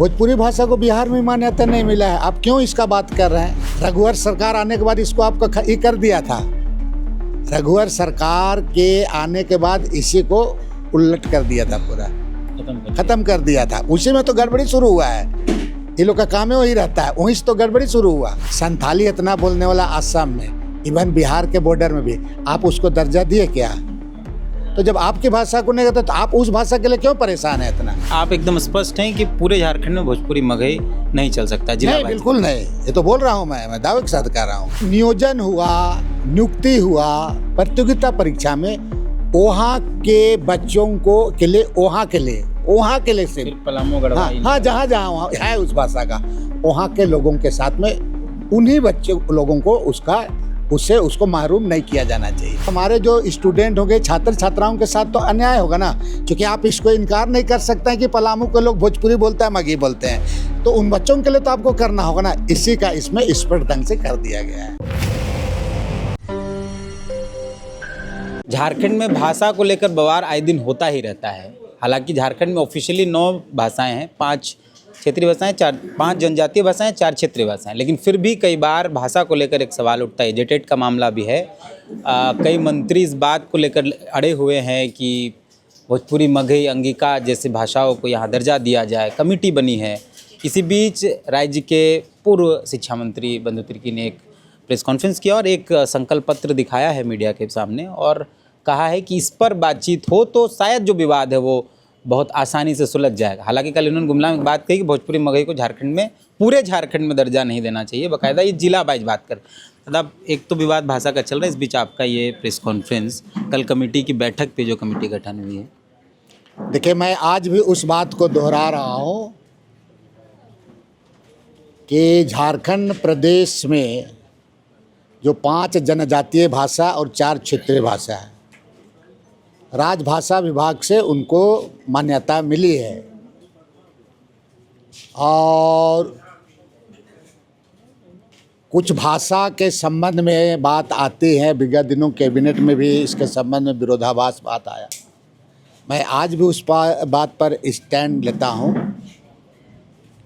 भोजपुरी भाषा को बिहार में मान्यता नहीं मिला है। आप क्यों इसका बात कर रहे हैं? रघुवर सरकार आने के बाद इसको आपको ये कर दिया था। रघुवर सरकार के आने के बाद इसी को उलट कर दिया था, पूरा खत्म कर दिया था। उसी में तो गड़बड़ी शुरू हुआ है। ये लोग का काम है वही रहता है, वहीं से तो गड़बड़ी शुरू हुआ। संथाली इतना बोलने वाला असम में, इवन बिहार के बॉर्डर में भी आप उसको दर्जा दिए क्या? तो जब आपकी भाषा को नहीं कहते तो आप उस भाषा के लिए क्यों परेशान है इतना? आप एकदम स्पष्ट हैं कि पूरे झारखंड में भोजपुरी मगही नहीं चल सकता? नहीं, बिल्कुल नहीं। ये तो बोल रहा हूँ मैं दावे के साथ कह रहा हूँ। नियोजन हुआ, नियुक्ति हुआ, प्रतियोगिता परीक्षा में वहाँ के बच्चों को के लिए सिर्फ पलामू गढ़वाल, हाँ जहाँ जहाँ है उस भाषा का, वहाँ के लोगों के साथ में उन्हीं बच्चे लोगों को उसको महरूम नहीं किया जाना चाहिए। हमारे जो स्टूडेंट होंगे, छात्र छात्राओं के साथ तो अन्याय होगा ना, क्योंकि आप इसको इनकार नहीं कर सकते हैं कि पलामू के लोग भोजपुरी बोलते हैं, मगही बोलते हैं, तो उन बच्चों के लिए तो आपको करना होगा ना। इसी का इसमें स्पष्ट ढंग से कर दिया गया है। झारखंड में भाषा को लेकर बवाल आए दिन होता ही रहता है। हालांकि झारखंड में ऑफिशियली 9 भाषाएं हैं, 5 क्षेत्रीय भाषाएं, 5 जनजातीय भाषाएं, 4 क्षेत्रीय भाषाएं, लेकिन फिर भी कई बार भाषा को लेकर एक सवाल उठता है। जेटेट का मामला भी है। कई मंत्री इस बात को लेकर अड़े हुए हैं कि भोजपुरी, मगही, अंगिका जैसी भाषाओं को यहाँ दर्जा दिया जाए। कमेटी बनी है। इसी बीच राज्य के पूर्व शिक्षा मंत्री बंधु तिर्की ने एक प्रेस कॉन्फ्रेंस किया और एक संकल्प पत्र दिखाया है मीडिया के सामने और कहा है कि इस पर बातचीत हो तो शायद जो विवाद है वो बहुत आसानी से सुलझ जाएगा। हालांकि कल उन्होंने गुमला में बात कही कि भोजपुरी मगही को झारखंड में, पूरे झारखंड में दर्जा नहीं देना चाहिए, बाकायदा ये जिला वाइज बात कर। मतलब एक तो विवाद भाषा का चल रहा है, इस बीच आपका ये प्रेस कॉन्फ्रेंस, कल कमेटी की बैठक पे जो कमेटी गठन हुई है। देखिए, मैं आज भी उस बात को दोहरा रहा हूँ कि झारखंड प्रदेश में जो 5 जनजातीय भाषा और 4 क्षेत्रीय भाषा है, राजभाषा विभाग से उनको मान्यता मिली है। और कुछ भाषा के संबंध में बात आती है, विगत दिनों कैबिनेट में भी इसके संबंध में विरोधाभास बात आया। मैं आज भी उस बात पर स्टैंड लेता हूँ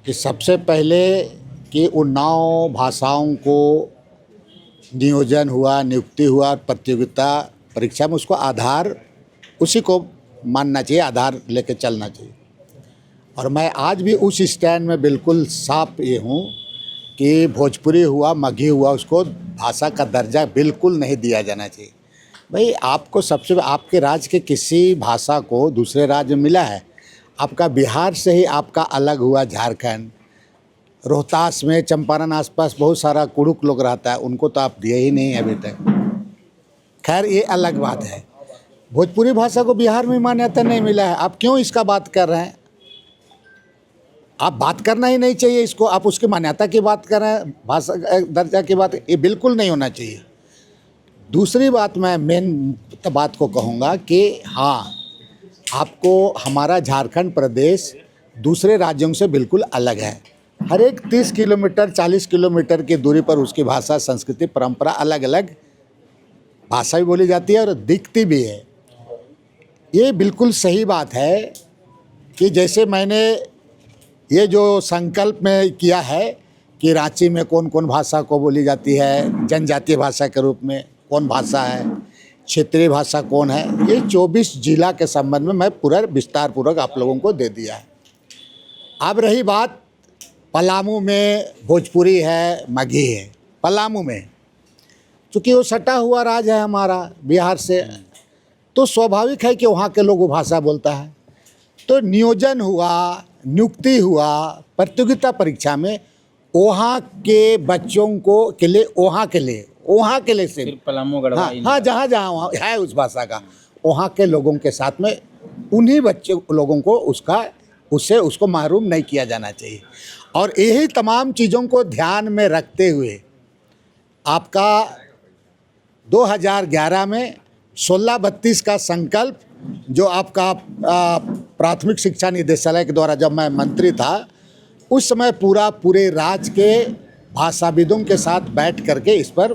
कि सबसे पहले कि उन 9 भाषाओं को नियोजन हुआ, नियुक्ति हुआ, प्रतियोगिता परीक्षा में उसको आधार उसी को मानना चाहिए, आधार लेके चलना चाहिए। और मैं आज भी उस स्टैंड में बिल्कुल साफ ये हूँ कि भोजपुरी हुआ, मगही हुआ, उसको भाषा का दर्जा बिल्कुल नहीं दिया जाना चाहिए। भाई, आपको आपके राज्य के किसी भाषा को दूसरे राज्य में मिला है? आपका बिहार से ही आपका अलग हुआ झारखंड। रोहतास में, चंपारण आसपास बहुत सारा कुड़ुक लोग रहता है, उनको तो आप दिए ही नहीं अभी तक। खैर, ये अलग बात है। भोजपुरी भाषा को बिहार में मान्यता नहीं मिला है। आप क्यों इसका बात कर रहे हैं? आप बात करना ही नहीं चाहिए इसको, आप उसकी मान्यता की बात कर रहे हैं, भाषा दर्जा की बात, ये बिल्कुल नहीं होना चाहिए। दूसरी बात, मैं मेन बात को कहूँगा कि हाँ, आपको हमारा झारखंड प्रदेश दूसरे राज्यों से बिल्कुल अलग है। हर एक 30 किलोमीटर 40 किलोमीटर की दूरी पर उसकी भाषा, संस्कृति, परंपरा अलग अलग भाषा भी बोली जाती है और दिखती भी है। ये बिल्कुल सही बात है कि जैसे मैंने ये जो संकल्प में किया है कि रांची में कौन कौन भाषा को बोली जाती है, जनजातीय भाषा के रूप में कौन भाषा है, क्षेत्रीय भाषा कौन है, ये 24 जिला के संबंध में मैं पूरा विस्तार पूर्वक आप लोगों को दे दिया है। अब रही बात, पलामू में भोजपुरी है, मगही है। पलामू में चूँकि वो सटा हुआ राज्य है हमारा बिहार से, तो स्वाभाविक है कि वहाँ के लोग वो भाषा बोलता है। तो नियोजन हुआ, नियुक्ति हुआ, प्रतियोगिता परीक्षा में वहाँ के बच्चों को के लिए सिर्फ पलामू गढ़वाल, हाँ जहाँ जहाँ है उस भाषा का, वहाँ के लोगों के साथ में उन्हीं लोगों को उसको महरूम नहीं किया जाना चाहिए। और यही तमाम चीज़ों को ध्यान में रखते हुए आपका 2011 में 1632 का संकल्प, जो आपका प्राथमिक शिक्षा निदेशालय के द्वारा, जब मैं मंत्री था उस समय पूरे राज्य के भाषाविदों के साथ बैठ करके इस पर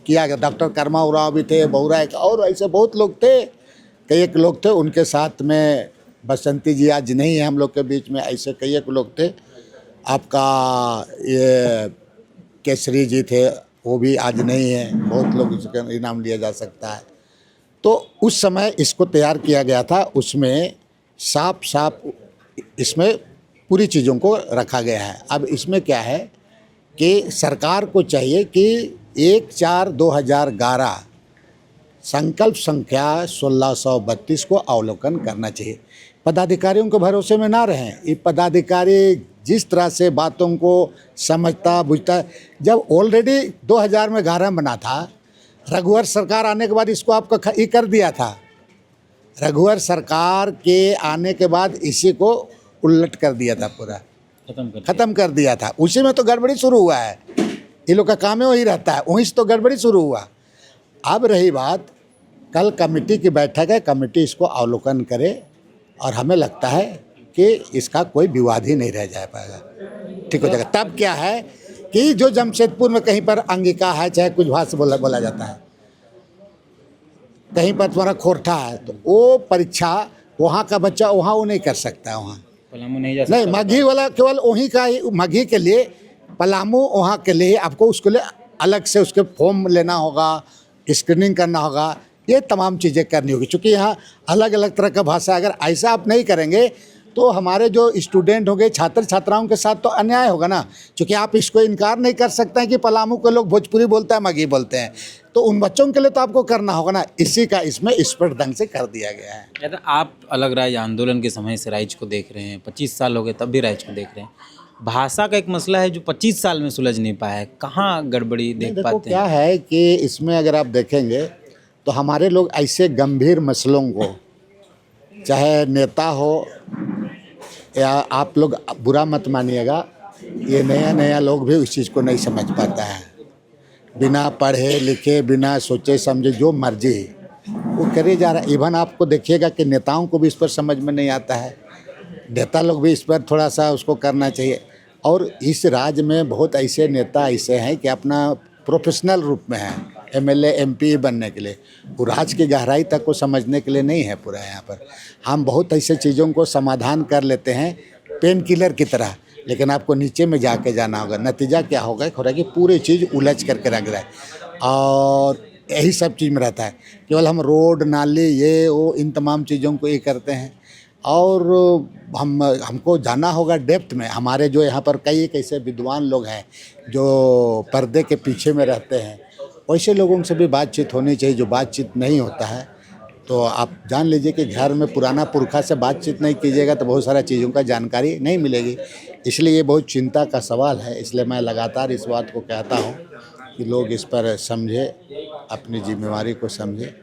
किया गया। डॉक्टर कर्मा उरांव भी थे, बहुरा और ऐसे बहुत लोग थे, कई एक लोग थे, उनके साथ में बसंती जी आज नहीं है हम लोग के बीच में, ऐसे कई एक लोग थे। आपका ये केसरी जी थे, वो भी आज नहीं है। बहुत लोग इसका इनाम लिया जा सकता है। तो उस समय इसको तैयार किया गया था, उसमें साफ साफ इसमें पूरी चीज़ों को रखा गया है। अब इसमें क्या है कि सरकार को चाहिए कि 1/4/2011 संकल्प संख्या 1632 को अवलोकन करना चाहिए। पदाधिकारियों के भरोसे में ना रहें। ये पदाधिकारी जिस तरह से बातों को समझता बुझता, जब ऑलरेडी 2011 में बना था, रघुवर सरकार आने के बाद इसको आपका ये कर दिया था। रघुवर सरकार के आने के बाद इसी को उलट कर दिया था, पूरा ख़त्म कर दिया था। उसी में तो गड़बड़ी शुरू हुआ है। ये लोग का काम ही वही रहता है, वहीं से तो गड़बड़ी शुरू हुआ। अब रही बात, कल कमेटी की बैठक है, कमेटी इसको अवलोकन करे और हमें लगता है कि इसका कोई विवाद ही नहीं रह जा पाएगा, ठीक हो जाएगा। तब क्या है कि जो जमशेदपुर में कहीं पर अंगिका है, चाहे कुछ भाषा बोला जाता है, कहीं पर तुम्हारा खोरठा है, तो वो परीक्षा वहाँ का बच्चा वहाँ वो नहीं कर सकता है। वहाँ पलामू नहीं जा सकता। नहीं, माघी वाला केवल वहीं का ही, माघी के लिए, पलामू वहाँ के लिए आपको उसके लिए अलग से उसके फॉर्म लेना होगा, स्क्रीनिंग करना होगा, ये तमाम चीज़ें करनी होगी। क्योंकि यहाँ अलग अलग तरह का भाषा, अगर ऐसा आप नहीं करेंगे तो हमारे जो स्टूडेंट होंगे, छात्र छात्राओं के साथ तो अन्याय होगा ना। क्योंकि आप इसको इनकार नहीं कर सकते हैं कि पलामू के लोग भोजपुरी बोलते हैं, माघी बोलते हैं, तो उन बच्चों के लिए तो आपको करना होगा ना। इसी का इसमें स्पष्ट ढंग से कर दिया गया है। कहते आप अलग राज्य आंदोलन के समय से राइज को देख रहे हैं, 25 साल हो गए तब भी राइज को देख रहे हैं। भाषा का एक मसला है जो 25 साल में सुलझ नहीं पाया है, कहाँ गड़बड़ी देख देखो पाते हैं? क्या है कि इसमें अगर आप देखेंगे तो हमारे लोग ऐसे गंभीर मसलों को, चाहे नेता हो या आप लोग बुरा मत मानिएगा, ये नया लोग भी उस चीज़ को नहीं समझ पाता है। बिना पढ़े लिखे, बिना सोचे समझे जो मर्जी वो करे जा रहा है। इवन आपको देखिएगा कि नेताओं को भी इस पर समझ में नहीं आता है। नेता लोग भी इस पर थोड़ा सा उसको करना चाहिए। और इस राज्य में बहुत ऐसे नेता ऐसे हैं कि अपना प्रोफेशनल रूप में हैं, एमएलए एमपी बनने के लिए, वो राज्य की गहराई तक को समझने के लिए नहीं है पूरा। यहाँ पर हम बहुत ऐसे चीज़ों को समाधान कर लेते हैं पेन किलर की तरह, लेकिन आपको नीचे में जाके जाना होगा। नतीजा क्या होगा कि पूरी चीज़ उलझ करके रख रहा है। और यही सब चीज़ में रहता है। केवल हम रोड नाली ये वो इन तमाम चीज़ों को ये करते हैं। और हमको जाना होगा डेप्थ में। हमारे जो यहाँ पर कई एक ऐसे विद्वान लोग हैं जो पर्दे के पीछे में रहते हैं, वैसे लोगों से भी बातचीत होनी चाहिए। जो बातचीत नहीं होता है तो आप जान लीजिए कि घर में पुराना पुरखा से बातचीत नहीं कीजिएगा तो बहुत सारा चीज़ों का जानकारी नहीं मिलेगी। इसलिए ये बहुत चिंता का सवाल है। इसलिए मैं लगातार इस बात को कहता हूँ कि लोग इस पर समझे, अपनी जिम्मेवारी को समझे।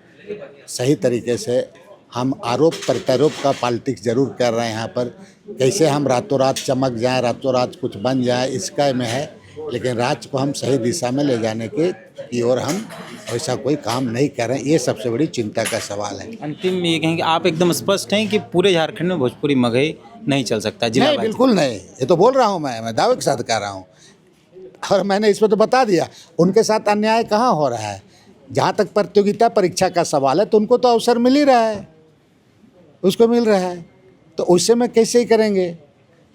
सही तरीके से हम आरोप प्रत्यारोप का पॉलिटिक्स ज़रूर कर रहे हैं यहाँ पर। कैसे हम रातों रात चमक जाएं, रातों रात कुछ बन जाए, इसका में है। लेकिन राज्य को हम सही दिशा में ले जाने की ओर हम ऐसा कोई काम नहीं कर रहे हैं। ये सबसे बड़ी चिंता का सवाल है। अंतिम में ये कहेंगे, आप एकदम स्पष्ट हैं कि पूरे झारखंड में भोजपुरी मगही नहीं चल सकता? जिला नहीं, बिल्कुल नहीं। ये तो बोल रहा हूँ मैं दावे के साथ कह रहा हूँ। और मैंने इसमें तो बता दिया उनके साथ अन्याय कहाँ हो रहा है। जहाँ तक प्रतियोगिता परीक्षा का सवाल है तो उनको तो अवसर मिल ही रहा है, उसको मिल रहा है। तो उससे में कैसे करेंगे,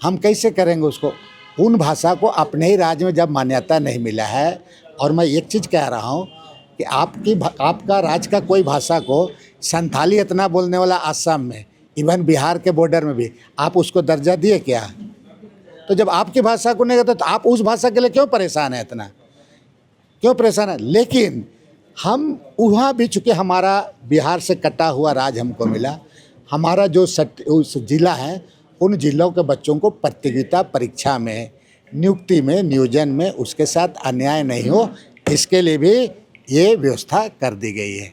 हम कैसे करेंगे उसको? उन भाषा को अपने ही राज्य में जब मान्यता नहीं मिला है। और मैं एक चीज़ कह रहा हूँ कि आपका राज्य का कोई भाषा को संथाली इतना बोलने वाला असम में, इवन बिहार के बॉर्डर में भी आप उसको दर्जा दिए क्या? तो जब आपकी भाषा को नहीं कहते तो आप उस भाषा के लिए क्यों परेशान है, इतना क्यों परेशान है? लेकिन हम वहाँ भी, चूँकि हमारा बिहार से कटा हुआ राज्य हमको मिला, हमारा जो उस जिला है, उन जिलों के बच्चों को प्रतियोगिता परीक्षा में, नियुक्ति में, नियोजन में उसके साथ अन्याय नहीं हो, इसके लिए भी ये व्यवस्था कर दी गई है।